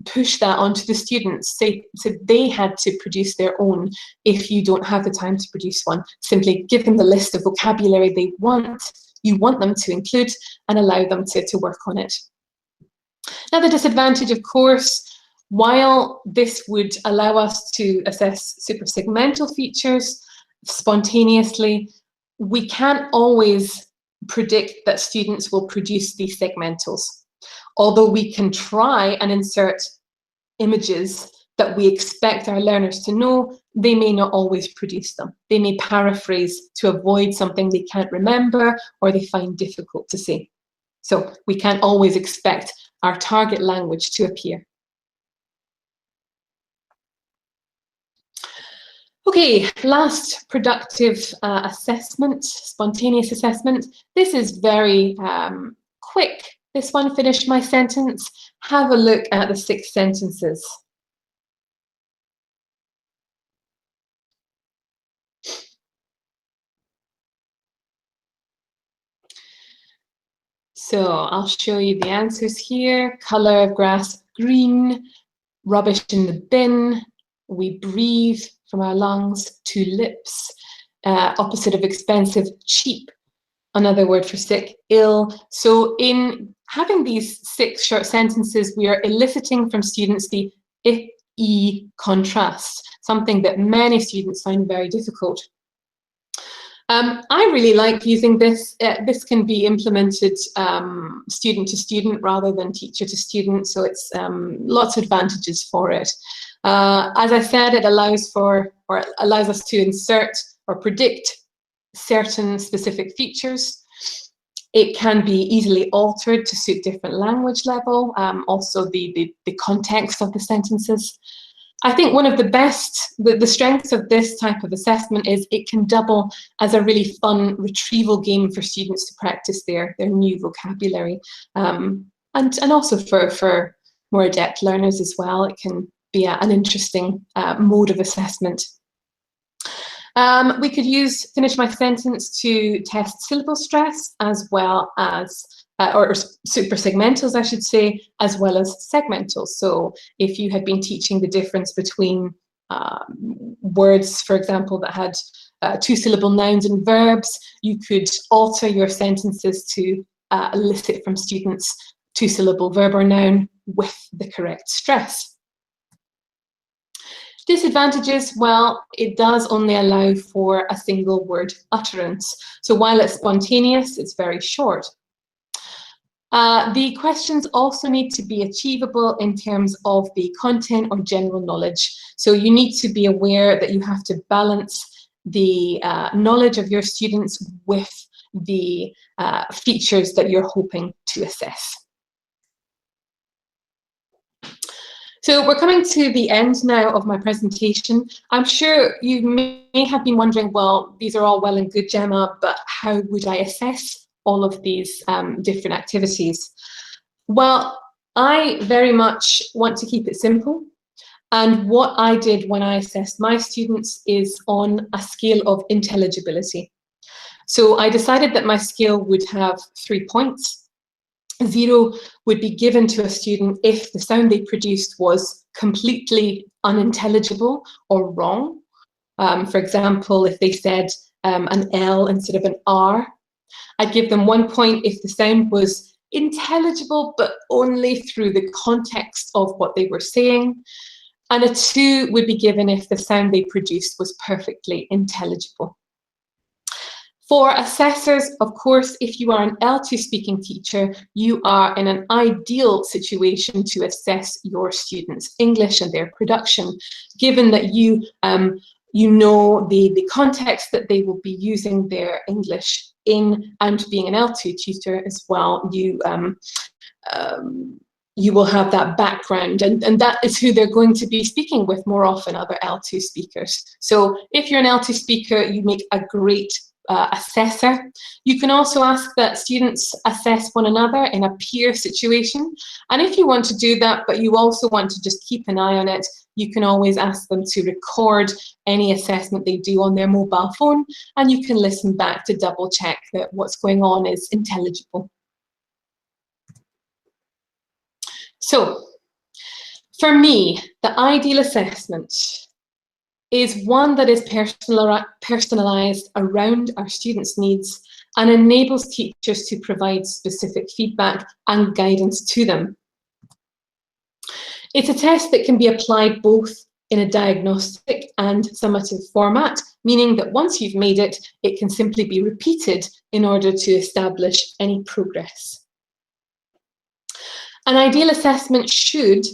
push that onto the students, say so they had to produce their own. If you don't have the time to produce one, simply give them the list of vocabulary you want them to include, and allow them to work on it. Now, the disadvantage, of course, while this would allow us to assess suprasegmental features spontaneously, we can't always predict that students will produce these segmentals. Although we can try and insert images that we expect our learners to know, they may not always produce them. They may paraphrase to avoid something they can't remember or they find difficult to say. So we can't always expect our target language to appear. Okay, last productive assessment, spontaneous assessment. This is very quick. This one, finish my sentence. Have a look at the 6 sentences. So I'll show you the answers here. Color of grass, green. Rubbish in the bin. We breathe from our lungs. 2 lips. Opposite of expensive, cheap. Another word for sick, ill. So in having these 6 short sentences, we are eliciting from students the if-e contrast, something that many students find very difficult. I really like using this. This can be implemented student to student rather than teacher to student, so it's lots of advantages for it. As I said, it allows us to insert or predict certain specific features. It can be easily altered to suit different language level, also the context of the sentences. I think one of the strengths of this type of assessment is it can double as a really fun retrieval game for students to practice their new vocabulary, and also for more adept learners as well. It can be an interesting mode of assessment. We could use finish my sentence to test syllable stress as well as, or suprasegmentals, I should say, as well as segmentals. So if you had been teaching the difference between words, for example, that had 2-syllable nouns and verbs, you could alter your sentences to elicit from students 2-syllable verb or noun with the correct stress. Disadvantages, well, it does only allow for a single word utterance. So while it's spontaneous, it's very short. The questions also need to be achievable in terms of the content or general knowledge. So you need to be aware that you have to balance the knowledge of your students with the features that you're hoping to assess. So we're coming to the end now of my presentation. I'm sure you may have been wondering, well, these are all well and good, Gemma, but how would I assess all of these different activities? Well, I very much want to keep it simple. And what I did when I assessed my students is on a scale of intelligibility. So I decided that my scale would have 3 points. 0 would be given to a student if the sound they produced was completely unintelligible or wrong. For example, if they said an L instead of an R, I'd give them 1 point if the sound was intelligible, but only through the context of what they were saying. And a 2 would be given if the sound they produced was perfectly intelligible. For assessors, of course, if you are an L2 speaking teacher, you are in an ideal situation to assess your students' English and their production, given that you know the context that they will be using their English in, and being an L2 tutor as well, you will have that background, and that is who they're going to be speaking with more often, other L2 speakers. So if you're an L2 speaker, you make a great assessor. You can also ask that students assess one another in a peer situation. And if you want to do that, but you also want to just keep an eye on it, you can always ask them to record any assessment they do on their mobile phone, and you can listen back to double check that what's going on is intelligible. So, for me, the ideal assessment is one that is personalised around our students' needs and enables teachers to provide specific feedback and guidance to them. It's a test that can be applied both in a diagnostic and summative format, meaning that once you've made it, it can simply be repeated in order to establish any progress. An ideal assessment should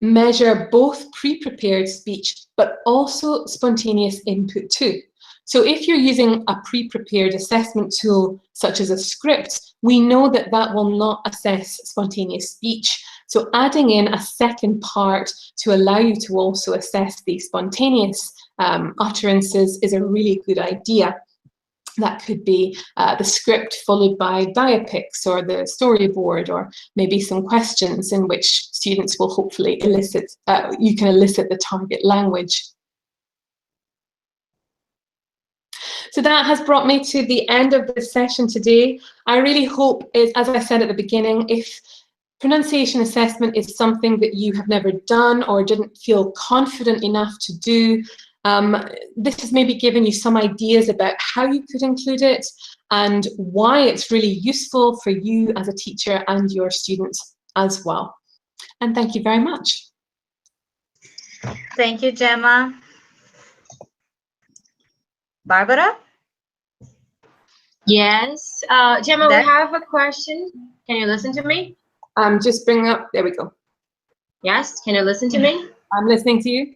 measure both pre-prepared speech, but also spontaneous input too. So if you're using a pre-prepared assessment tool, such as a script, we know that that will not assess spontaneous speech. So adding in a second part to allow you to also assess the spontaneous utterances is a really good idea. That could be the script followed by diapics or the storyboard, or maybe some questions in which students will hopefully elicit, you can elicit the target language. So that has brought me to the end of this session today. I really hope, as I said at the beginning, if pronunciation assessment is something that you have never done or didn't feel confident enough to do, this has maybe given you some ideas about how you could include it and why it's really useful for you as a teacher and your students as well. And thank you very much. Thank you, Gemma. Barbara? Yes. Gemma, we have a question. Can you listen to me? Just bring up, there we go. Yes, can you listen to me? I'm listening to you.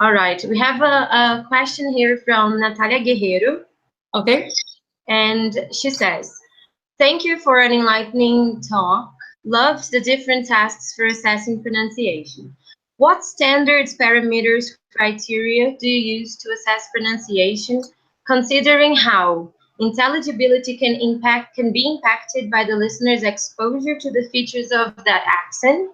All right, we have a question here from Natalia Guerrero. Okay. And she says, thank you for an enlightening talk. Loved the different tasks for assessing pronunciation. What standards, parameters, criteria do you use to assess pronunciation, considering how intelligibility can be impacted by the listener's exposure to the features of that accent?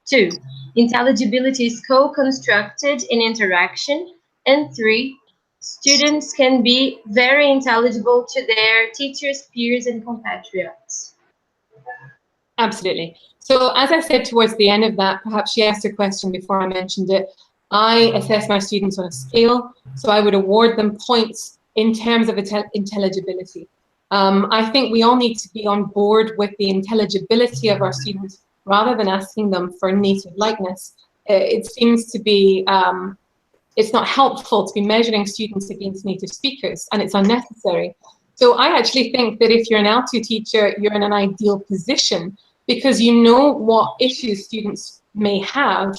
2, intelligibility is co-constructed in interaction. And 3, students can be very intelligible to their teachers, peers, and compatriots. Absolutely. So as I said towards the end of that, perhaps she asked a question before I mentioned it, I assess my students on a scale, so I would award them points in terms of intelligibility. I think we all need to be on board with the intelligibility of our students rather than asking them for native likeness. It seems to be, it's not helpful to be measuring students against native speakers, and it's unnecessary. So I actually think that if you're an L2 teacher, you're in an ideal position because you know what issues students may have,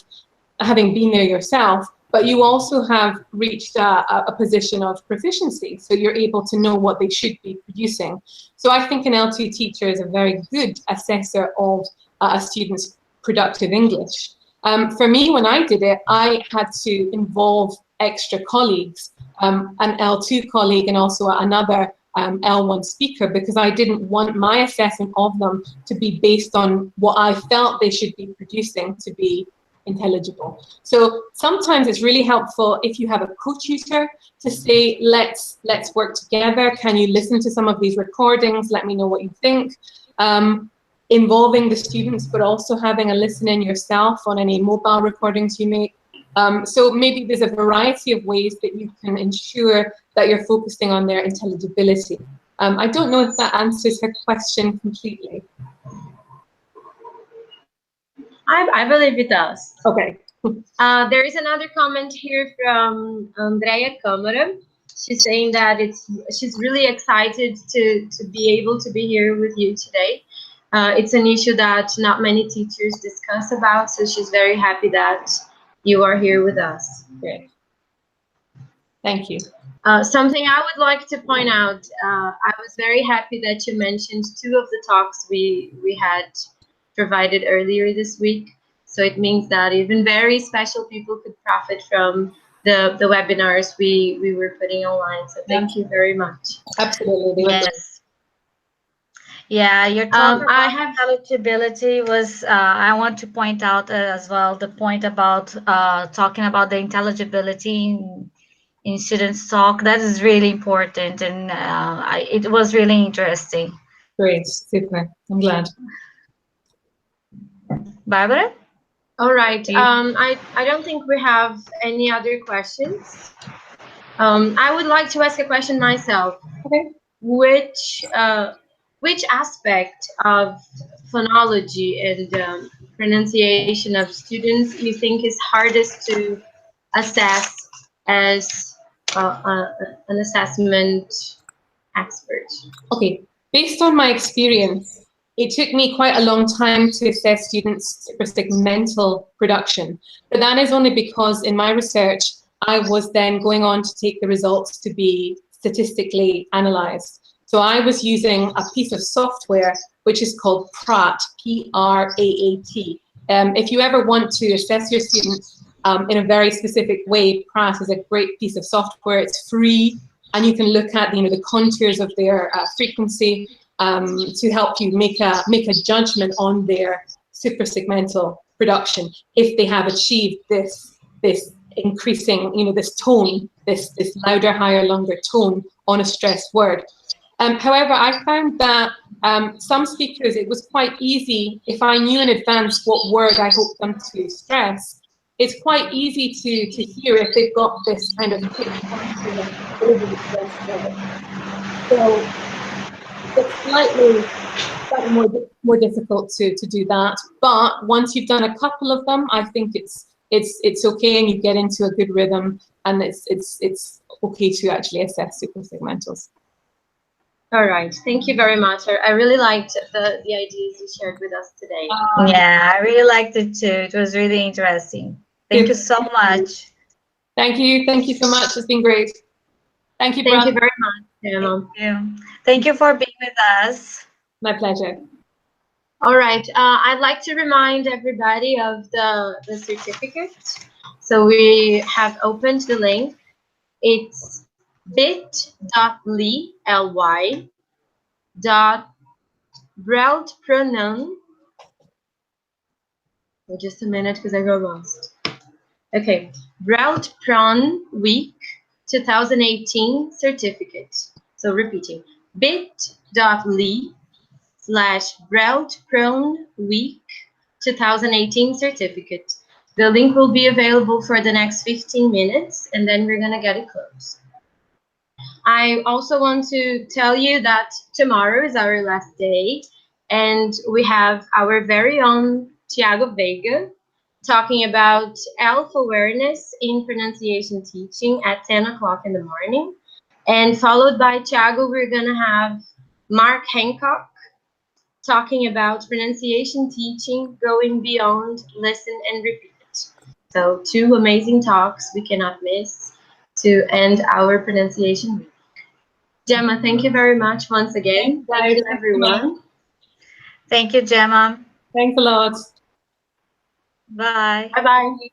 having been there yourself, but you also have reached a position of proficiency, so you're able to know what they should be producing. So I think an L2 teacher is a very good assessor of a student's productive English. For me, when I did it, I had to involve extra colleagues, an L2 colleague and also another L1 speaker, because I didn't want my assessment of them to be based on what I felt they should be producing to be intelligible. So sometimes it's really helpful if you have a co-tutor to say, let's work together. Can you listen to some of these recordings? Let me know what you think. Involving the students, but also having a listen in yourself on any mobile recordings you make. So maybe there's a variety of ways that you can ensure that you're focusing on their intelligibility. I don't know if that answers her question completely. I believe it does. Okay. There is another comment here from Andrea Camara. She's saying that she's really excited to be able to be here with you today. It's an issue that not many teachers discuss about, so she's very happy that you are here with us. Great. Thank you. Something I would like to point out, I was very happy that you mentioned 2 of the talks we had provided earlier this week. So it means that even very special people could profit from the webinars we were putting online. So thank you very much. Absolutely. Yes. Yeah, your talk I about have intelligibility was, I want to point out as well the point about talking about the intelligibility in students' talk. That is really important, and it was really interesting. Great, super. I'm glad. Barbara? all right. You- I don't think we have any other questions. I would like to ask a question myself. Okay. Which aspect of phonology and pronunciation of students you think is hardest to assess as an assessment expert? Okay, based on my experience, it took me quite a long time to assess students' suprasegmental production, but that is only because in my research, I was then going on to take the results to be statistically analysed. So I was using a piece of software which is called PRAT, P-R-A-A-T. If you ever want to assess your students in a very specific way, PRAT is a great piece of software. It's free, and you can look at the contours of their frequency to help you make a judgment on their suprasegmental production if they have achieved this increasing, this tone, this louder, higher, longer tone on a stressed word. However, I found that some speakers, it was quite easy, if I knew in advance what word I hoped them to stress, it's quite easy to hear if they've got this kind of pitch over the stressed word. So it's slightly more difficult to do that. But once you've done a couple of them, I think it's okay, and you get into a good rhythm, and it's okay to actually assess suprasegmentals. All right, thank you very much. I really liked the ideas you shared with us today. Yeah, I really liked it too. It was really interesting. Thank you so much. Thank you so much. It's been great. Thank you, Thank Brad. you very much, Gemma. Thank you for being with us. My pleasure. All right, I'd like to remind everybody of the certificate. So we have opened the link. It's bit.ly/BrELT pronoun. Just a minute because I got lost. Okay, BrELT Pron Week 2018 certificate. So repeating, bit.ly/BrELT Pron Week 2018 certificate. The link will be available for the next 15 minutes, and then we're gonna get it closed. I also want to tell you that tomorrow is our last day, and we have our very own Tiago Veiga talking about ELF awareness in pronunciation teaching at 10 o'clock in the morning. And followed by Tiago, we're gonna have Mark Hancock talking about pronunciation teaching going beyond listen and repeat. So 2 amazing talks we cannot miss to end our pronunciation week. Gemma, thank you very much once again. Thank you, everyone. Thank you, Gemma. Thanks a lot. Bye. Bye-bye.